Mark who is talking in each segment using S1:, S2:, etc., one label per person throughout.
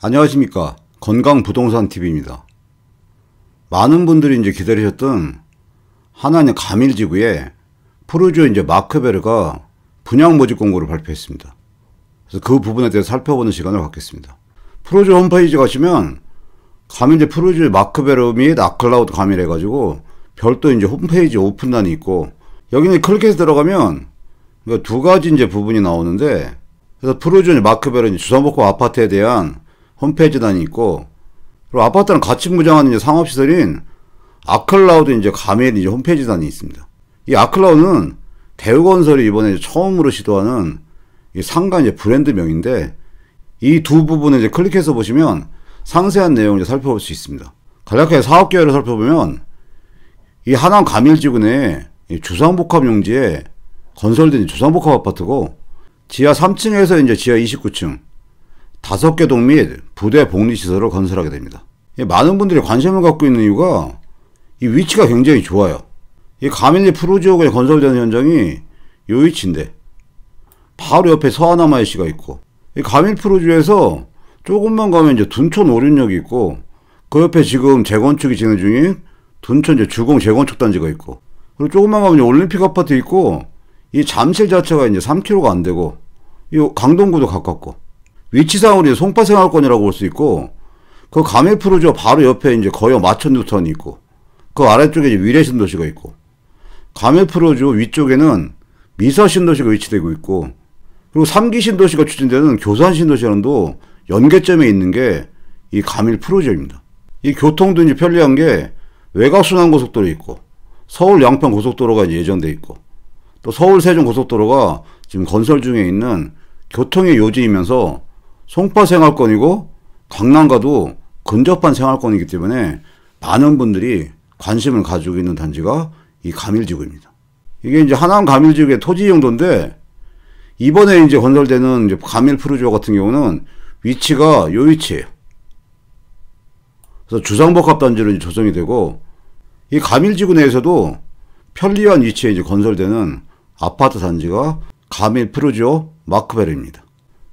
S1: 안녕하십니까. 건강부동산TV입니다. 많은 분들이 이제 기다리셨던 하나는 가밀지구에 푸르지오 이제 마크베르가 분양 모집 공고를 발표했습니다. 그래서 그 부분에 대해서 살펴보는 시간을 갖겠습니다. 푸르지오 홈페이지 가시면 가밀 푸르지오 마크베르 및 아클라우드 가밀 해가지고 별도 이제 홈페이지 오픈란이 있고, 여기는 클릭해서 들어가면 두 가지 이제 부분이 나오는데, 그래서 푸르지오 마크베르 주상복합 아파트에 대한 홈페이지단이 있고, 그리고 아파트랑 같이 무장하는 이제 상업시설인 아클라우드 이제 가밀 이제 홈페이지단이 있습니다. 이 아클라우드는 대우건설이 이번에 처음으로 시도하는 이 상가 이제 브랜드명인데, 이 두 부분을 이제 클릭해서 보시면 상세한 내용을 이제 살펴볼 수 있습니다. 간략하게 사업 계획을 살펴보면, 이 하남 가밀지구 내에 주상복합 용지에 건설된 주상복합 아파트고, 지하 3층에서 이제 지하 29층 5개 동 및 부대 복리시설을 건설하게 됩니다. 많은 분들이 관심을 갖고 있는 이유가 이 위치가 굉장히 좋아요. 이 가밀 푸르지오가 건설되는 현장이 이 위치인데, 바로 옆에 서하남IC가 있고, 이 가밀 푸르지오에서 조금만 가면 이제 둔촌 오륜역이 있고, 그 옆에 지금 재건축이 진행 중인 둔촌 이제 주공 재건축 단지가 있고, 그리고 조금만 가면 이제 올림픽 아파트 있고, 이 잠실 자체가 이제 3km가 안 되고, 이 강동구도 가깝고, 위치상으로 이제 송파생활권이라고 볼 수 있고, 그 가밀 푸르지오 바로 옆에 이제 거여 마천뉴턴이 있고, 그 아래쪽에 이제 위례신도시가 있고, 가밀 푸르지오 위쪽에는 미서신도시가 위치되고 있고, 그리고 3기 신도시가 추진되는 교산신도시랑도 연계점에 있는 게 이 가밀 푸르지오입니다. 이 교통도 이제 편리한 게 외곽순환고속도로 있고, 서울 양평 고속도로가 이제 예정돼 있고, 또 서울 세종 고속도로가 지금 건설 중에 있는 교통의 요지이면서 송파 생활권이고 강남과도 근접한 생활권이기 때문에 많은 분들이 관심을 가지고 있는 단지가 이 가밀지구입니다. 이게 이제 하남 가밀지구의 토지 용도인데, 이번에 이제 건설되는 이제 가밀 푸르지오 같은 경우는 위치가 요 위치예요. 그래서 주상복합 단지로 이제 조성이 되고, 이 가밀지구 내에서도 편리한 위치에 이제 건설되는 아파트 단지가 가밀 푸르지오 마크베르입니다.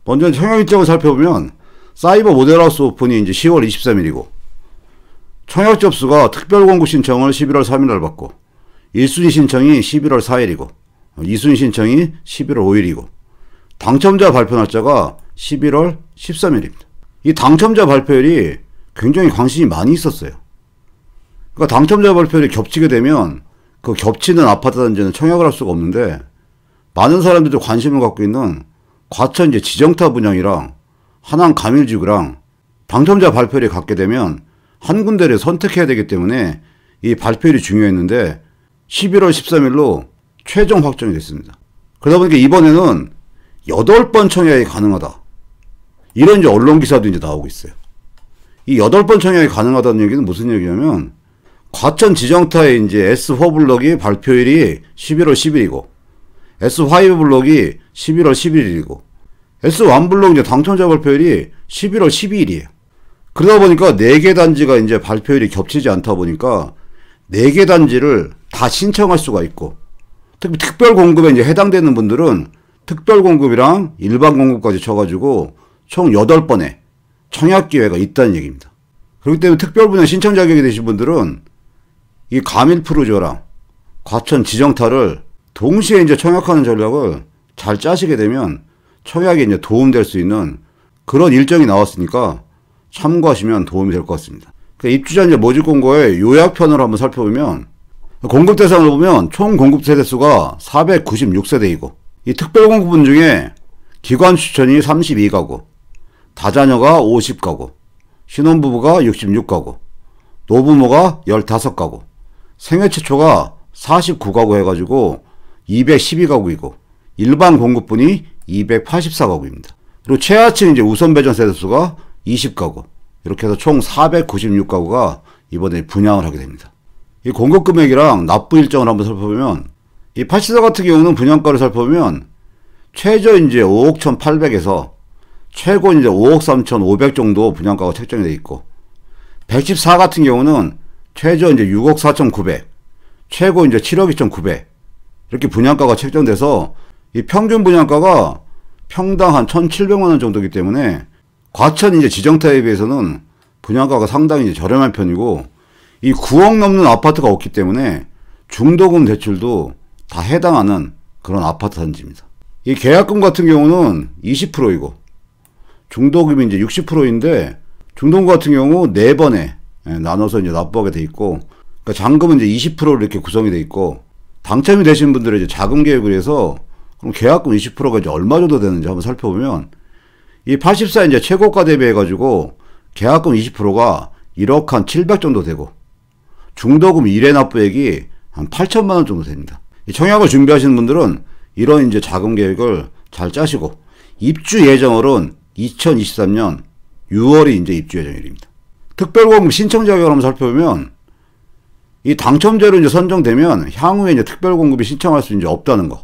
S1: 먼저 청약 일정을 살펴보면, 사이버 모델하우스 오픈이 이제 10월 23일이고, 청약 접수가 특별공고 신청을 11월 3일날 받고, 1순위 신청이 11월 4일이고, 2순위 신청이 11월 5일이고, 당첨자 발표 날짜가 11월 13일입니다. 이 당첨자 발표일이 굉장히 관심이 많이 있었어요. 그러니까 당첨자 발표일이 겹치게 되면 그 겹치는 아파트 단지는 청약을 할 수가 없는데, 많은 사람들이 관심을 갖고 있는 과천 이제 지정타 분양이랑 하남 가밀지구랑 당첨자 발표일이 같게 되면 한 군데를 선택해야 되기 때문에 이 발표일이 중요했는데, 11월 13일로 최종 확정이 됐습니다. 그러다 보니까 이번에는 8번 청약이 가능하다, 이런 이제 언론 기사도 이제 나오고 있어요. 이 8번 청약이 가능하다는 얘기는 무슨 얘기냐면, 과천 지정타의 이제 S4 블록이 발표일이 11월 10일이고, S5 블록이 11월 11일이고, S1 블록 이제 당첨자 발표일이 11월 12일이에요. 그러다 보니까 4개 단지가 이제 발표일이 겹치지 않다 보니까 4개 단지를 다 신청할 수가 있고, 특히 특별 공급에 이제 해당되는 분들은 특별 공급이랑 일반 공급까지 쳐가지고 총 8번의 청약 기회가 있다는 얘기입니다. 그렇기 때문에 특별 분야 신청 자격이 되신 분들은 이 가밀 푸르지오랑 과천 지정타를 동시에 이제 청약하는 전략을 잘 짜시게 되면 청약에 이제 도움될 수 있는 그런 일정이 나왔으니까 참고하시면 도움이 될 것 같습니다. 그러니까 입주자 이제 모집 공고의 요약편을 한번 살펴보면, 공급 대상을 보면 총 공급 세대수가 496세대이고, 이 특별 공급분 중에 기관 추천이 32가구, 다자녀가 50가구, 신혼부부가 66가구, 노부모가 15가구, 생애 최초가 49가구 해가지고 212가구이고, 일반 공급분이 284가구입니다. 그리고 최하층 이제 우선 배정 세대수가 20가구, 이렇게 해서 총 496가구가 이번에 분양을 하게 됩니다. 이 공급 금액이랑 납부 일정을 한번 살펴보면, 이 84 같은 경우는 분양가를 살펴보면 최저 이제 5억 1,800에서 최고 이제 5억 3,500 정도 분양가가 책정이 되어 있고, 114 같은 경우는 최저 이제 6억 4,900, 최고 이제 7억 2,900, 이렇게 분양가가 책정돼서 이 평균 분양가가 평당 한 1,700만 원 정도이기 때문에 과천 이제 지정타입에 비해서는 분양가가 상당히 이제 저렴한 편이고, 이 9억 넘는 아파트가 없기 때문에 중도금 대출도 다 해당하는 그런 아파트 단지입니다. 이 계약금 같은 경우는 20%이고, 중도금이 이제 60%인데, 중도금 같은 경우 4번에 나눠서 이제 납부하게 돼 있고, 그러니까 잔금은 이제 20%로 이렇게 구성이 돼 있고, 당첨이 되신 분들의 이제 자금 계획을 해서, 그럼 계약금 20%가 이제 얼마 정도 되는지 한번 살펴보면, 이 84 이제 최고가 대비해가지고, 계약금 20%가 1억 한 700 정도 되고, 중도금 1회 납부액이 한 8천만 원 정도 됩니다. 이 청약을 준비하시는 분들은 이런 이제 자금 계획을 잘 짜시고, 입주 예정일은 2023년 6월이 이제 입주 예정일입니다. 특별공급 신청 자격을 한번 살펴보면, 이 당첨자로 이제 선정되면 향후에 이제 특별공급이 신청할 수 이제 없다는 거.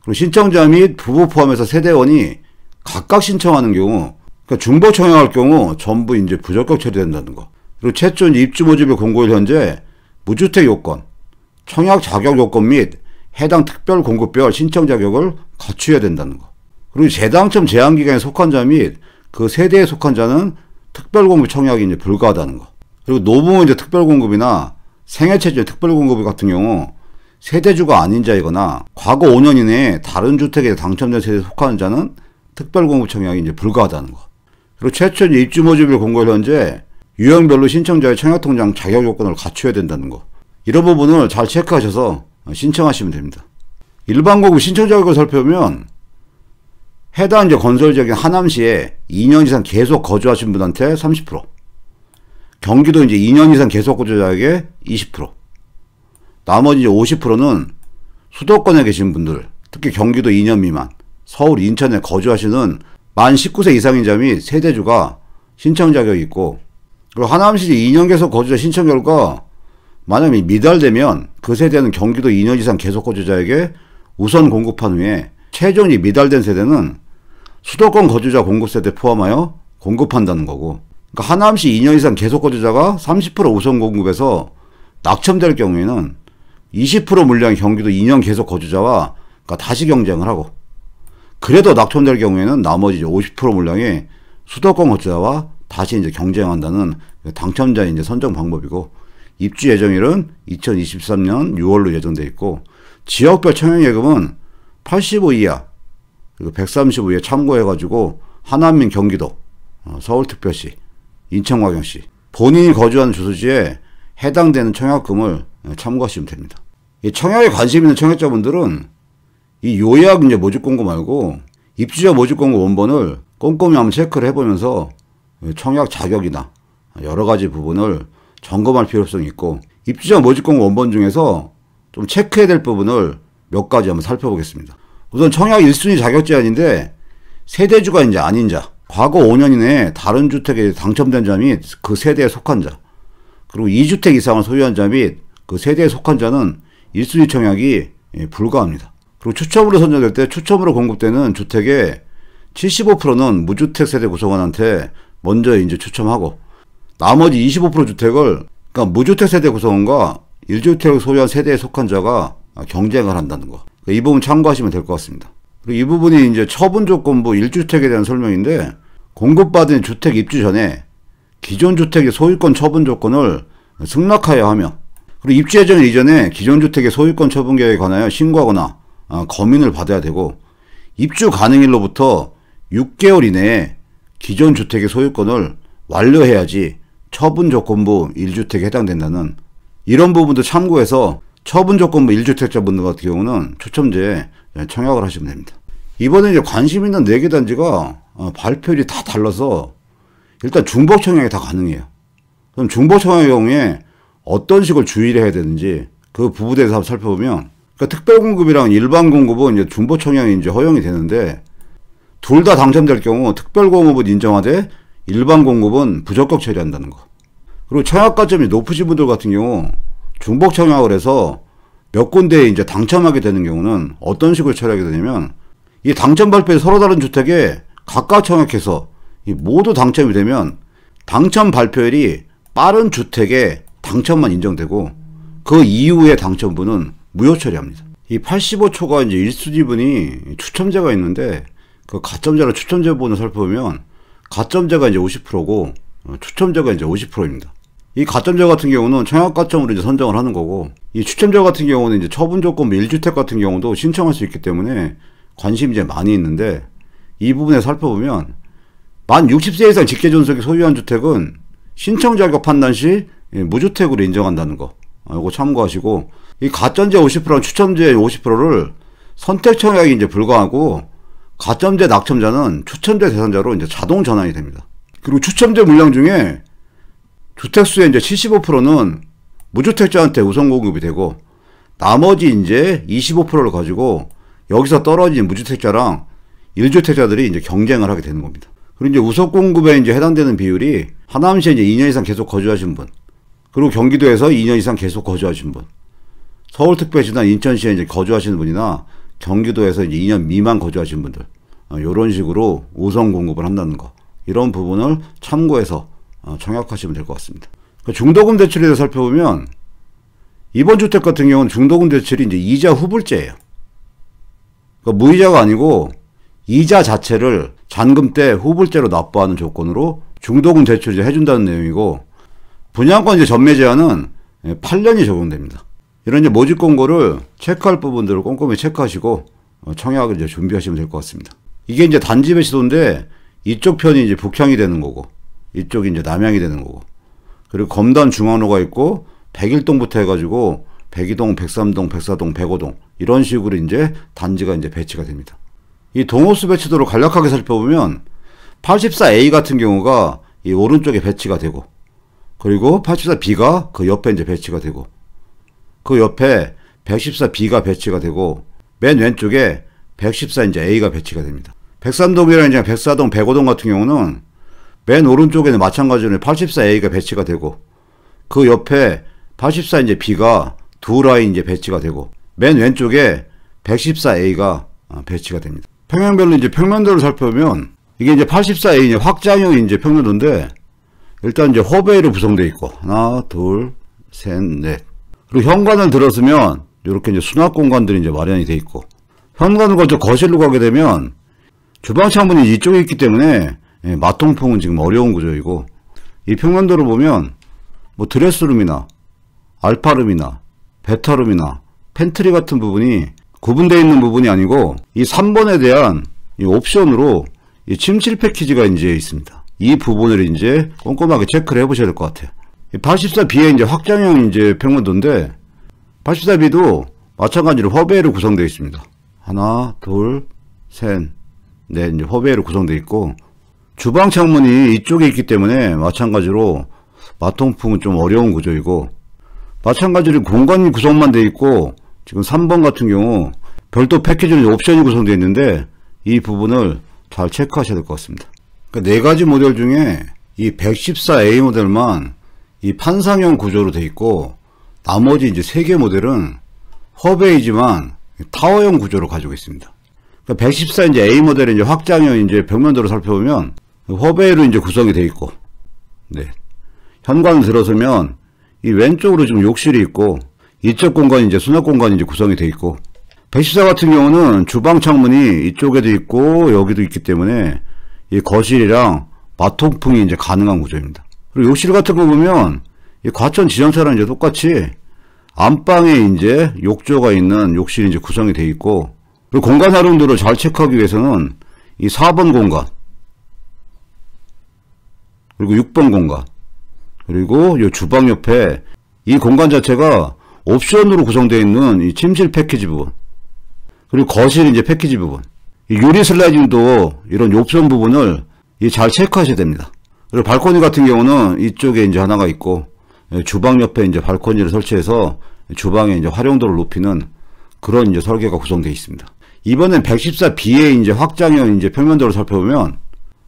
S1: 그리고 신청자 및 부부 포함해서 세대원이 각각 신청하는 경우, 그러니까 중복 청약할 경우 전부 이제 부적격 처리된다는 거. 그리고 최초 이제 입주 모집일 공고일 현재 무주택 요건, 청약 자격 요건 및 해당 특별 공급별 신청 자격을 갖추어야 된다는 거. 그리고 재당첨 제한 기간에 속한 자 및 그 세대에 속한 자는 특별 공급 청약이 이제 불가하다는 거. 그리고 노부모 이제 특별 공급이나 생애체제 특별 공급 같은 경우 세대주가 아닌 자이거나 과거 5년 이내에 다른 주택에 당첨된 세대에 속하는 자는 특별 공급 청약이 이제 불가하다는 거. 그리고 최초 이제 입주 모집일 공고일 현재 유형별로 신청자의 청약통장 자격 요건을 갖춰야 된다는 거. 이런 부분을 잘 체크하셔서 신청하시면 됩니다. 일반 공급 신청 자격을 살펴보면 해당 이제 건설 지역인 하남시에 2년 이상 계속 거주하신 분한테 30%, 경기도 이제 2년 이상 계속 거주 자격에 20%, 나머지 이제 50%는 수도권에 계신 분들, 특히 경기도 2년 미만, 서울, 인천에 거주하시는 만 19세 이상인 자 및 세대주가 신청 자격이 있고, 그리고 하남시 2년 계속 거주자 신청 결과 만약에 미달되면 그 세대는 경기도 2년 이상 계속 거주자에게 우선 공급한 후에 최종이 미달된 세대는 수도권 거주자 공급 세대 포함하여 공급한다는 거고, 그러니까 하남시 2년 이상 계속 거주자가 30% 우선 공급해서 낙첨될 경우에는 20% 물량의 경기도 2년 계속 거주자와 그러니까 다시 경쟁을 하고, 그래도 낙첨될 경우에는 나머지 50% 물량의 수도권 거주자와 다시 이제 경쟁한다는 당첨자 이제 선정 방법이고, 입주 예정일은 2023년 6월로 예정돼 있고, 지역별 청약 예금은 85 이하 그리고 135 이하 참고해가지고 하남민 경기도, 서울특별시, 인천광역시 본인이 거주하는 주소지에 해당되는 청약금을 참고하시면 됩니다. 이 청약에 관심 있는 청약자분들은 이 요약 이제 모집 공고 말고 입주자 모집 공고 원본을 꼼꼼히 한번 체크를 해보면서 청약 자격이나 여러 가지 부분을 점검할 필요성이 있고, 입주자 모집 공고 원본 중에서 좀 체크해야 될 부분을 몇 가지 한번 살펴보겠습니다. 우선 청약 1순위 자격 제한인데, 세대주가 이제 아닌 자, 과거 5년 이내에 다른 주택에 당첨된 자 및 그 세대에 속한 자, 그리고 2주택 이상을 소유한 자 및 그 세대에 속한 자는 1순위 청약이 불가합니다. 그리고 추첨으로 선정될 때 추첨으로 공급되는 주택의 75%는 무주택 세대 구성원한테 먼저 이제 추첨하고, 나머지 25% 주택을, 그러니까 무주택 세대 구성원과 1주택을 소유한 세대에 속한 자가 경쟁을 한다는 거. 이 부분 참고하시면 될 것 같습니다. 그리고 이 부분이 이제 처분 조건부 1주택에 대한 설명인데, 공급받은 주택 입주 전에 기존 주택의 소유권 처분 조건을 승낙하여야 하며, 그리고 입주 예정 이전에 기존 주택의 소유권 처분 계획에 관하여 신고하거나 검인을 받아야 되고, 입주 가능일로부터 6개월 이내에 기존 주택의 소유권을 완료해야지 처분 조건부 1주택에 해당된다는 이런 부분도 참고해서 처분 조건부 1주택자분들 같은 경우는 추첨제에 청약을 하시면 됩니다. 이번에 이제 관심 있는 4개 단지가 발표율이 다 달라서 일단 중복 청약이 다 가능해요. 그럼 중복 청약의 경우에 어떤 식으로 주의를 해야 되는지 그 부분에 대해서 한번 살펴보면, 그러니까 특별 공급이랑 일반 공급은 이제 중복 청약이 이제 허용이 되는데, 둘 다 당첨될 경우 특별 공급은 인정하되 일반 공급은 부적격 처리한다는 거. 그리고 청약 가점이 높으신 분들 같은 경우 중복 청약을 해서 몇 군데에 이제 당첨하게 되는 경우는 어떤 식으로 처리하게 되냐면, 이 당첨 발표에 서로 다른 주택에 각각 청약해서 모두 당첨이 되면 당첨 발표율이 빠른 주택에 당첨만 인정되고, 그 이후의 당첨분은 무효 처리합니다. 이 85초가 이제 1순위분이 추첨제가 있는데, 그 가점자로 추첨제 부분을 살펴보면 가점제가 이제 50%고 추첨제가 이제 50%입니다. 이 가점제 같은 경우는 청약가점으로 이제 선정을 하는 거고, 이 추첨제 같은 경우는 이제 처분조건부 1주택 같은 경우도 신청할 수 있기 때문에 관심이 이제 많이 있는데, 이 부분에 살펴보면 만 60세 이상 직계존속이 소유한 주택은 신청 자격 판단 시 무주택으로 인정한다는 거, 이거 참고하시고, 이 가점제 50%랑 추첨제 50%를 선택 청약이 이제 불가하고, 가점제 낙첨자는 추첨제 대상자로 이제 자동 전환이 됩니다. 그리고 추첨제 물량 중에 주택수의 이제 75%는 무주택자한테 우선 공급이 되고, 나머지 이제 25%를 가지고 여기서 떨어진 무주택자랑 1주택자들이 이제 경쟁을 하게 되는 겁니다. 그리고 이제 우선 공급에 이제 해당되는 비율이 하남시에 이제 2년 이상 계속 거주하신 분, 그리고 경기도에서 2년 이상 계속 거주하신 분, 서울특별시나 인천시에 이제 거주하시는 분이나 경기도에서 이제 2년 미만 거주하신 분들, 이런 식으로 우선 공급을 한다는 거, 이런 부분을 참고해서 청약하시면 될 것 같습니다. 중도금 대출에 대해서 살펴보면 이번 주택 같은 경우는 중도금 대출이 이제 이자 후불제예요. 그러니까 무이자가 아니고 이자 자체를 잔금 때 후불제로 납부하는 조건으로 중도금 대출을 해준다는 내용이고, 분양권 이제 전매 제한은 8년이 적용됩니다. 이런 이제 모집 공고를 체크할 부분들을 꼼꼼히 체크하시고 청약을 이제 준비하시면 될 것 같습니다. 이게 이제 단지 배치도인데 이쪽 편이 이제 북향이 되는 거고, 이쪽이 이제 남향이 되는 거고, 그리고 검단 중앙로가 있고 101동부터 해가지고 102동, 103동, 104동, 105동 이런 식으로 이제 단지가 이제 배치가 됩니다. 이 동호수 배치도를 간략하게 살펴보면 84A 같은 경우가 이 오른쪽에 배치가 되고, 그리고 84B가 그 옆에 이제 배치가 되고, 그 옆에 114B가 배치가 되고, 맨 왼쪽에 114 이제 A가 배치가 됩니다. 103동이랑 이제 104동, 105동 같은 경우는 맨 오른쪽에는 마찬가지로 84A가 배치가 되고, 그 옆에 84 이제 B가 두 라인 이제 배치가 되고, 맨 왼쪽에 114A가 배치가 됩니다. 평면별로 이제 평면도를 살펴보면 이게 이제 84A 이제 확장형 이제 평면도인데, 일단 이제 허베이로 구성되어 있고, 하나, 둘, 셋, 넷. 그리고 현관을 들어서면 이렇게 이제 수납 공간들이 이제 마련이 되어 있고, 현관을 거쳐 거실로 가게 되면 주방 창문이 이쪽에 있기 때문에 마통풍은 지금 어려운 구조이고, 이 평면도를 보면 뭐 드레스룸이나 알파룸이나 베타룸이나 팬트리 같은 부분이 구분되어 있는 부분이 아니고, 이 3번에 대한 이 옵션으로 이 침실 패키지가 이제 있습니다. 이 부분을 이제 꼼꼼하게 체크를 해보셔야 될 것 같아요. 84B의 이제 확장형 이제 평면도인데, 84B도 마찬가지로 허베이로 구성되어 있습니다. 하나, 둘, 셋, 넷 이제 허베이로 구성되어 있고, 주방 창문이 이쪽에 있기 때문에 마찬가지로 마통풍은 좀 어려운 구조이고, 마찬가지로 공간 구성만 되어 있고, 지금 3번 같은 경우 별도 패키지로 옵션이 구성되어 있는데, 이 부분을 잘 체크하셔야 될 것 같습니다. 그러니까 4가지 모델 중에 이 114A 모델만 이 판상형 구조로 되어 있고, 나머지 이제 3개 모델은 허베이지만 타워형 구조로 가지고 있습니다. 그러니까 114 이제 A 모델의 이제 확장형 이제 벽면도를 살펴보면 허베이로 이제 구성이 되어 있고, 네. 현관을 들어서면 이 왼쪽으로 지금 욕실이 있고, 이쪽 공간이 이제 수납 공간이 이제 구성이 되어 있고, 114 같은 경우는 주방 창문이 이쪽에도 있고 여기도 있기 때문에 이 거실이랑 마통풍이 이제 가능한 구조입니다. 그리고 욕실 같은 거 보면 이 과천 지정차랑 이제 똑같이 안방에 이제 욕조가 있는 욕실이 이제 구성이 되어 있고, 그리고 공간 활용도를 잘 체크하기 위해서는 이 4번 공간, 그리고 6번 공간, 그리고 이 주방 옆에 이 공간 자체가 옵션으로 구성되어 있는 이 침실 패키지 부분, 그리고 거실 이제 패키지 부분, 이 유리 슬라이딩도 이런 옵션 부분을 잘 체크하셔야 됩니다. 그리고 발코니 같은 경우는 이쪽에 이제 하나가 있고, 주방 옆에 이제 발코니를 설치해서 주방의 이제 활용도를 높이는 그런 이제 설계가 구성되어 있습니다. 이번엔 114B의 이제 확장형 이제 평면도를 살펴보면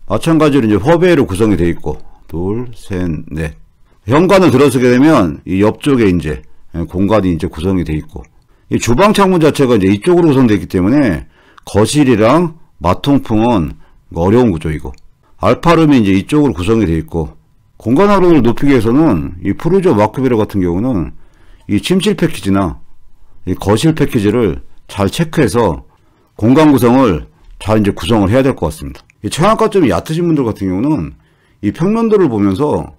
S1: 마찬가지로 이제 허베이로 구성이 되어 있고, 둘, 셋, 넷. 현관을 들어서게 되면 이 옆쪽에 이제 공간이 이제 구성이 되어 있고, 이 주방 창문 자체가 이제 이쪽으로 구성되어 있기 때문에 거실이랑 마통풍은 어려운 구조이고, 알파룸이 이제 이쪽으로 구성이 되어 있고, 공간 활용을 높이기 위해서는 이 프루조 마크베르 같은 경우는 이 침실 패키지나 이 거실 패키지를 잘 체크해서 공간 구성을 잘 이제 구성을 해야 될 것 같습니다. 이 청약가점이 얕으신 분들 같은 경우는 이 평면도를 보면서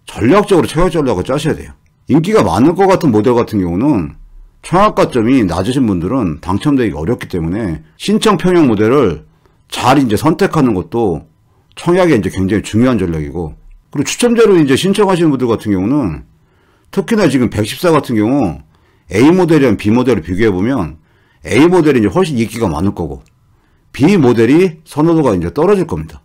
S1: 전략적으로 청약 전략을 짜셔야 돼요. 인기가 많을 것 같은 모델 같은 경우는 청약가점이 낮으신 분들은 당첨되기가 어렵기 때문에 신청 평형 모델을 잘 이제 선택하는 것도 청약에 이제 굉장히 중요한 전략이고, 그리고 추첨제로 이제 신청하시는 분들 같은 경우는 특히나 지금 114 같은 경우 A 모델이랑 B 모델을 비교해 보면 A 모델이 이제 훨씬 인기가 많을 거고 B 모델이 선호도가 이제 떨어질 겁니다.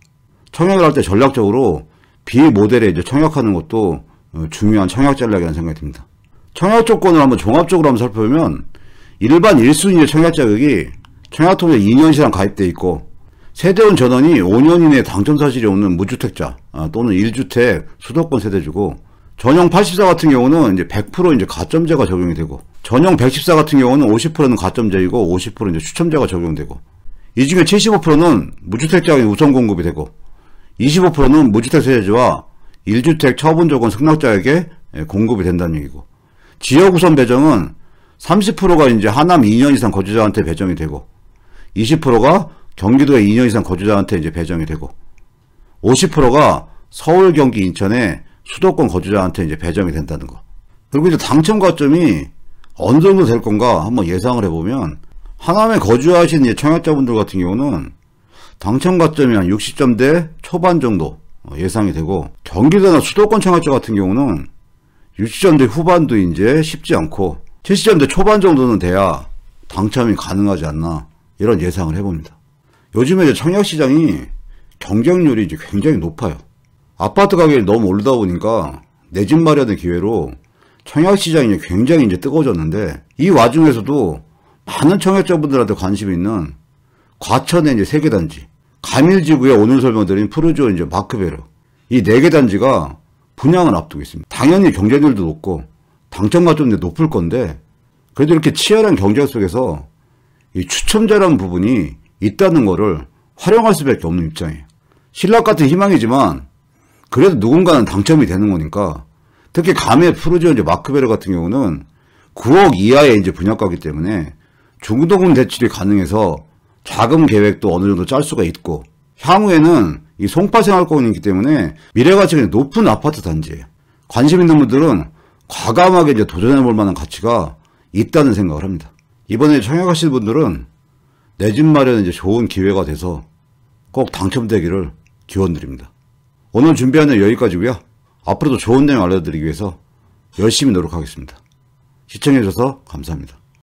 S1: 청약을 할 때 전략적으로 B 모델에 이제 청약하는 것도 중요한 청약 전략이라는 생각이 듭니다. 청약 조건을 한번 종합적으로 한번 살펴보면 일반 1순위의 청약 자격이 청약통장에 2년 이상 가입돼 있고 세대원 전원이 5년 이내에 당첨 사실이 없는 무주택자 또는 1주택 수도권 세대주고, 전형 84 같은 경우는 이제 100% 이제 가점제가 적용이 되고, 전형 114 같은 경우는 50%는 가점제이고 50% 이제 추첨제가 적용되고, 이 중에 75%는 무주택자가 우선 공급이 되고 25%는 무주택 세대주와 1주택 처분조건 승낙자에게 공급이 된다는 얘기고, 지역 우선 배정은 30%가 이제 하남 2년 이상 거주자한테 배정이 되고 20%가 경기도에 2년 이상 거주자한테 이제 배정이 되고 50%가 서울, 경기, 인천에 수도권 거주자한테 이제 배정이 된다는 거. 그리고 이제 당첨 가점이 어느 정도 될 건가 한번 예상을 해보면 하남에 거주하시는 청약자분들 같은 경우는 당첨 가점이 한 60점대 초반 정도 예상이 되고, 경기도나 수도권 청약자 같은 경우는 60점대 후반도 이제 쉽지 않고 70점대 초반 정도는 돼야 당첨이 가능하지 않나 이런 예상을 해봅니다. 요즘에 이제 청약 시장이 경쟁률이 이제 굉장히 높아요. 아파트 가격이 너무 오르다 보니까 내 집 마련의 기회로 청약 시장이 굉장히 이제 뜨거워졌는데, 이 와중에서도 많은 청약자분들한테 관심이 있는 과천의 이제 3개 단지, 가밀지구에 오늘 설명드린 푸르지오 이제 마크베르, 이 4개 단지가 분양을 앞두고 있습니다. 당연히 경쟁률도 높고 당첨 가점도 높을 건데, 그래도 이렇게 치열한 경쟁 속에서 이 추첨제라는 부분이 있다는 거를 활용할 수밖에 없는 입장이에요. 신락 같은 희망이지만 그래도 누군가는 당첨이 되는 거니까, 특히 감의 푸르지오 이제 마크베르 같은 경우는 9억 이하의 이제 분양가이기 때문에 중도금 대출이 가능해서 자금 계획도 어느 정도 짤 수가 있고, 향후에는 이 송파 생활권이기 때문에 미래 가치가 높은 아파트 단지예요. 관심 있는 분들은 과감하게 이제 도전해 볼 만한 가치가 있다는 생각을 합니다. 이번에 청약하실 분들은 내 집 마련은 이제 좋은 기회가 돼서 꼭 당첨되기를 기원드립니다. 오늘 준비한 내용 여기까지고요. 앞으로도 좋은 내용 알려드리기 위해서 열심히 노력하겠습니다. 시청해주셔서 감사합니다.